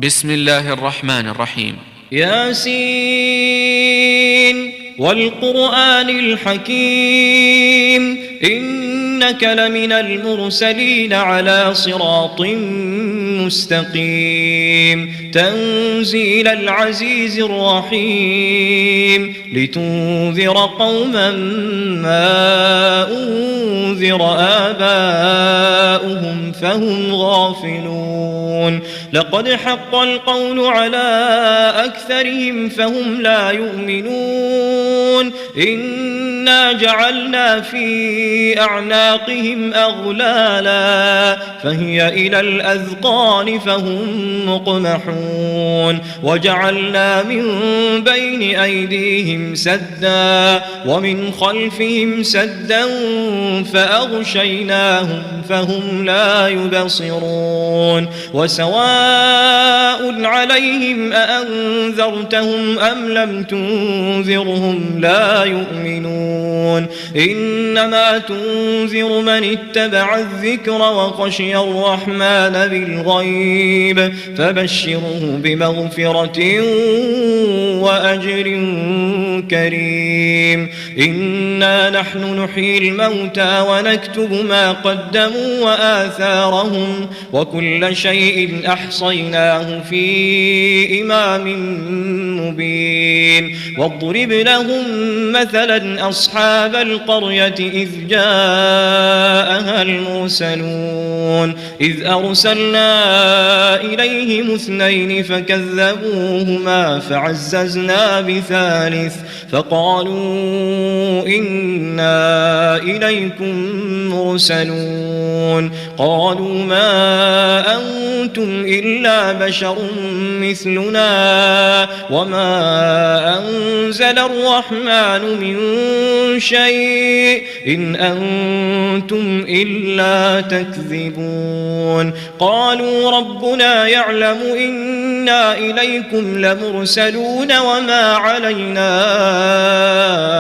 بسم الله الرحمن الرحيم. ياسين والقرآن الحكيم إنك لمن المرسلين على صراط مستقيم تنزيل العزيز الرحيم لتنذر قوما ما أنذر آباؤهم فهم غافلون لقد حق القول على أكثرهم فهم لا يؤمنون إنا جعلنا في أعناقهم أغلالا فهي إلى الأذقان فهم مقمحون وجعلنا من بين أيديهم سدا ومن خلفهم سدا فأغشيناهم فهم لا يبصرون وسواء عليهم أأنذرتهم أم لم تنذرهم لا يؤمنون إنما تنذر من اتبع الذكر وخشي الرحمن بالغيب فبشره بمغفرة وأجر كريم إنا نحن نحيي الموتى ونكتب ما قدموا وآثارهم وكل شيء أحصيناه في إمام مبين واضرب لهم مثلا أصحاب القرية إذ جاءها المرسلون إذ أرسلنا إليهم اثنين فكذبوهما فعززنا بثالث فقالوا إنا إليكم مرسلون قالوا ما أنتم إلا بشر مثلنا وما أنزل الرحمن من شيء إن أنتم إلا تكذبون قالوا ربنا يعلم إنا إليكم لمرسلون وما علينا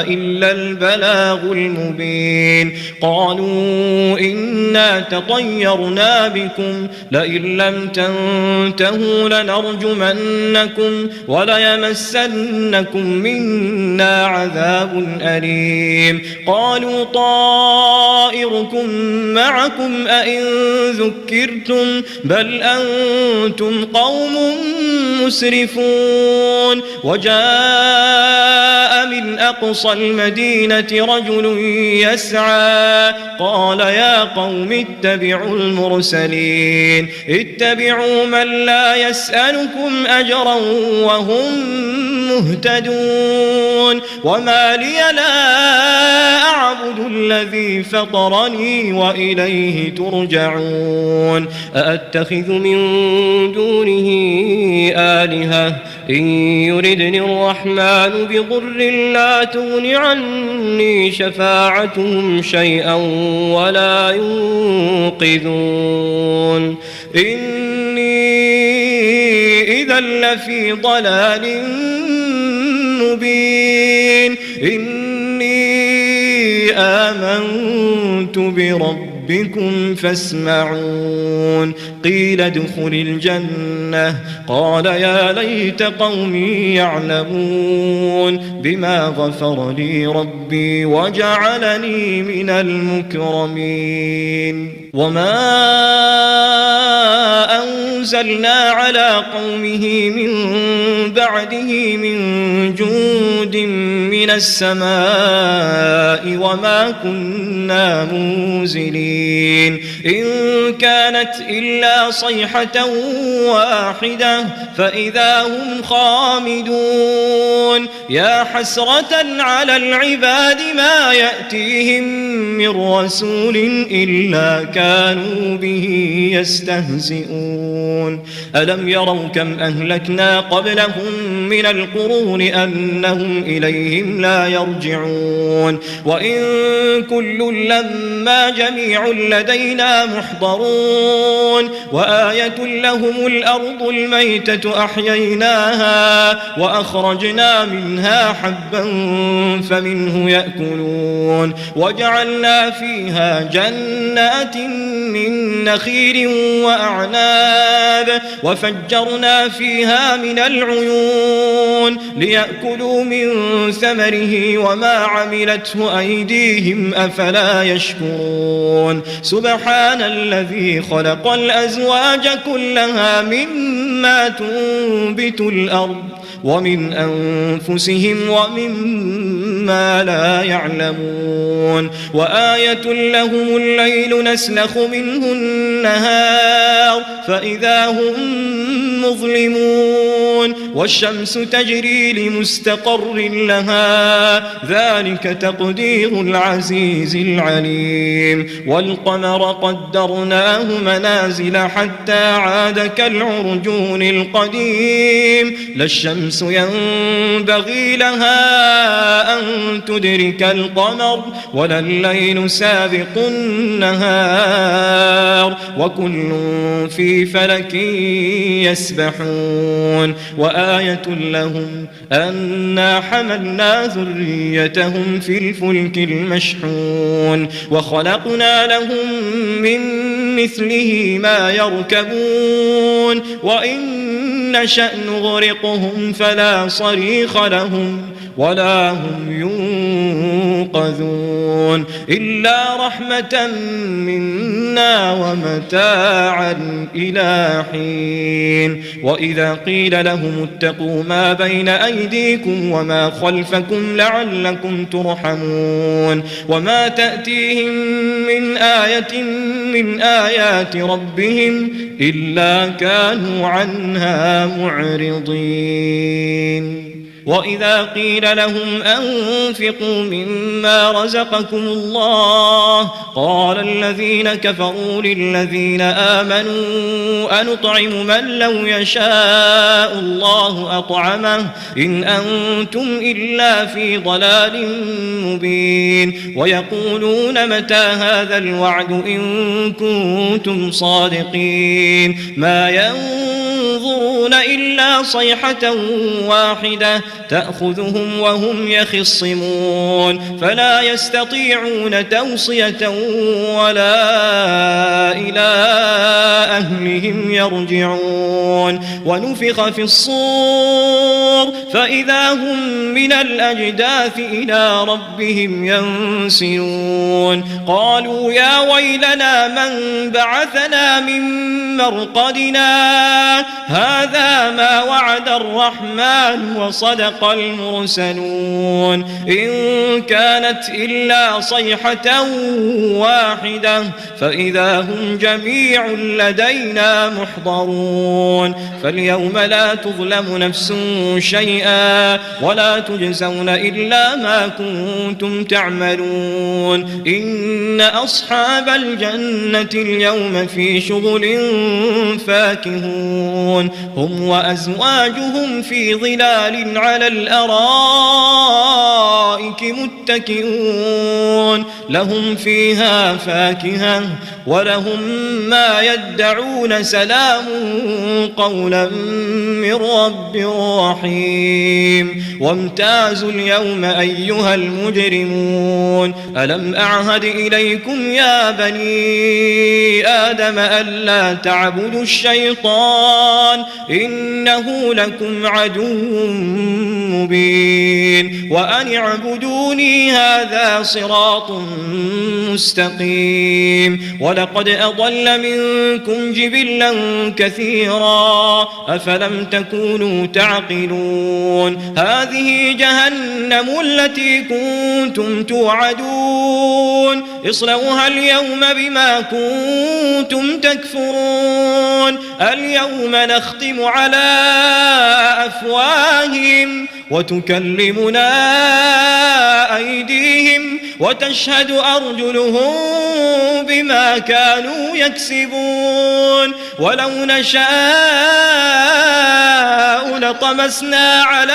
إلا البلاغ المبين قالوا إنا تطيرنا بكم لئن لم تنتهوا لنرجمنكم وليمسنكم منا عذاب أليم قالوا طائركم معكم أئن ذكرتم بل أنتم قوم مسرفون وجاء من أقصى المدينة رجل يسعى قال يا قوم اتبعوا المرسلين اتبعوا من لا يسألكم أجرا وهم مهتدون وما لي لا أعبد الذي فطرني وإليه ترجعون أأتخذ من دونه آلهة إن يردني الرحمن بضر لا تغن عني شفاعتهم شيئا ولا ينقذون إني إذا لفي ضلال مبين إني آمنت بربكم فاسمعون قيل ادخل الجنة قال يا ليت قومي يعلمون بما غفر لي ربي وجعلني من المكرمين وما أنزلنا على قومه من بعده من جند من السماء وما كنا منزلين إن كانت إلا صيحة واحدة فإذا هم خامدون يا حسرة على العباد ما يأتيهم من رسول إلا كانوا به يستهزئون ألم يروا كم أهلكنا قبلهم من القرون أنهم إليهم لا يرجعون وإن كل لما جميع لدينا لدينا محضرون وآية لهم الأرض الميتة أحييناها وأخرجنا منها حبا فمنه يأكلون وجعلنا فيها جنات من نخيل وأعناب وفجرنا فيها من العيون ليأكلوا من ثمره وما عملته أيديهم أفلا يشكرون سبحان الذي خلق الأزواج كلها مما تنبت الأرض ومن أنفسهم ومما لا يعلمون وآية لهم الليل نسلخ منه النهار فإذا هم مظلمون والشمس تجري لمستقر لها ذلك تقدير العزيز العليم والقمر قدرناه منازل حتى عاد كالعرجون القديم لا الشمس ينبغي لها أن تدرك القمر ولا الليل سابق النهار وكل في فلك يسبحون وآية لهم أنا حملنا ذريتهم في الفلك المشحون وخلقنا لهم من مثله ما يركبون وإن نشأ نغرقهم فلا صريخ لهم ولا هم ينقذون إلا رحمة منا ومتاعا إلى حين وإذا قيل لهم اتقوا ما بين أيديكم وما خلفكم لعلكم ترحمون وما تأتيهم من آية من آيات ربهم إلا كانوا عنها معرضين وإذا قيل لهم أنفقوا مما رزقكم الله قال الذين كفروا للذين آمنوا أنطعم من لو يشاء الله أطعمه إن أنتم إلا في ضلال مبين ويقولون متى هذا الوعد إن كنتم صادقين ما ينظرون إلا صيحة واحدة تأخذهم وهم يخصمون فلا يستطيعون توصية ولا إلى أهلهم يرجعون ونفخ في الصور فإذا هم من الأجداث إلى ربهم ينسلون قالوا يا ويلنا من بعثنا من مرقدنا هذا ما وعد الرحمن وصدق المرسلون إن كانت إلا صيحة واحدة فإذا هم جميع لدينا محضرون فاليوم لا تظلم نفس شيئا ولا تجزون إلا ما كنتم تعملون إن أصحاب الجنة اليوم في شغل فاكهون هم وأزواجهم في ظلال على الأرائك متكئون لهم فيها فاكهة ولهم ما يدعون سلام قولا من رب رحيم وامتازوا اليوم أيها المجرمون ألم أعهد إليكم يا بني آدم ألا تعبدوا الشيطان إنه لكم عدو مبين وأن اعبدوني هذا صراط مستقيم ولقد أضل منكم جبلا كثيرا أفلم تكونوا تعقلون هذه جهنم التي كنتم توعدون اصلوها اليوم بما كنتم تكفرون اليوم نختم على أفواههم وتكلمنا أيديهم وتشهد أرجلهم بما كانوا يكسبون ولو نشاء لطمسنا على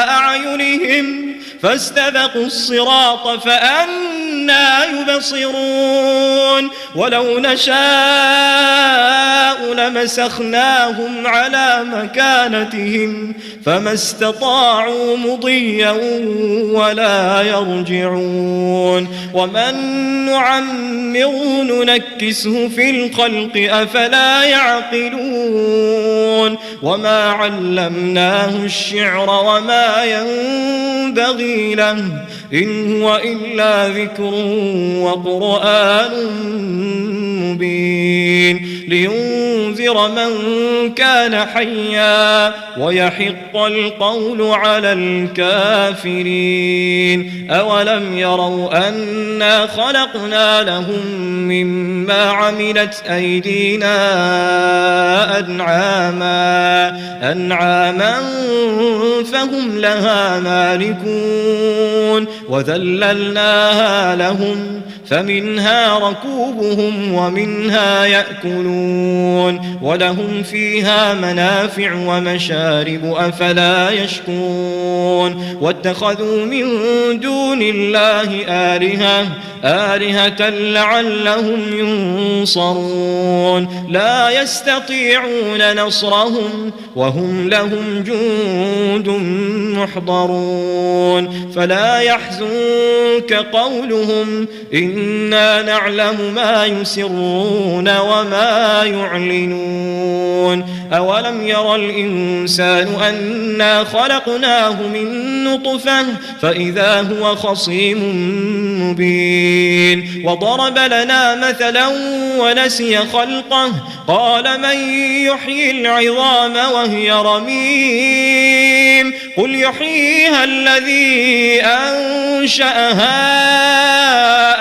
أعينهم فاستبقوا الصراط فأنى يبصرون ولو نشاء لمسخناهم على مكانتهم فما استطاعوا مضيا ولا يرجعون ومن نعمره ننكسه في الخلق أفلا يعقلون وما علمناه الشعر وما ينبغي له إن هو إلا ذكر وقرآن مبين لينذر من كان حيا ويحق القول على الكافرين أولم يروا أنا خلقنا لهم مما عملت أيدينا أنعاما فهم لها مالكون وذللناها لهم فمنها ركوبهم ومنها يأكلون ولهم فيها منافع ومشارب أفلا يشكرون واتخذوا من دون الله آلهة لعلهم ينصرون لا يستطيعون نصرهم وهم لهم جند محضرون فلا يحزنك قولهم إنا نعلم ما يسرون وما يعلنون أولم ير الإنسان أنا خلقناه من نطفة فإذا هو خصيم مبين وضرب لنا مثلا ونسي خلقه قال من يحيي العظام وهي رميم قل يحييها الذي أنشأها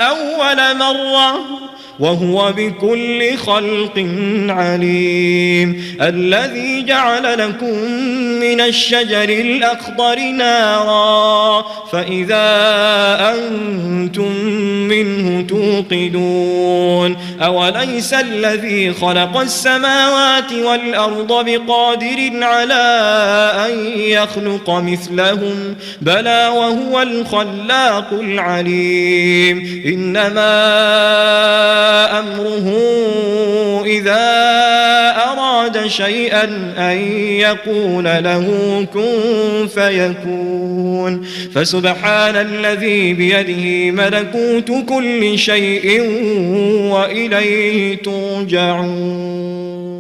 أول مرة وهو بكل خلق عليم الذي جعل لكم من الشجر الأخضر نارا فإذا أنتم منه توقدون أوليس الذي خلق السماوات والأرض بقادر على أن يخلق مثلهم بلى وهو الخلاق العليم إنما أمره إذا أراد شيئا أن يقول له كن فيكون فسبحان الذي بيده ملكوت كل شيء وإليه ترجعون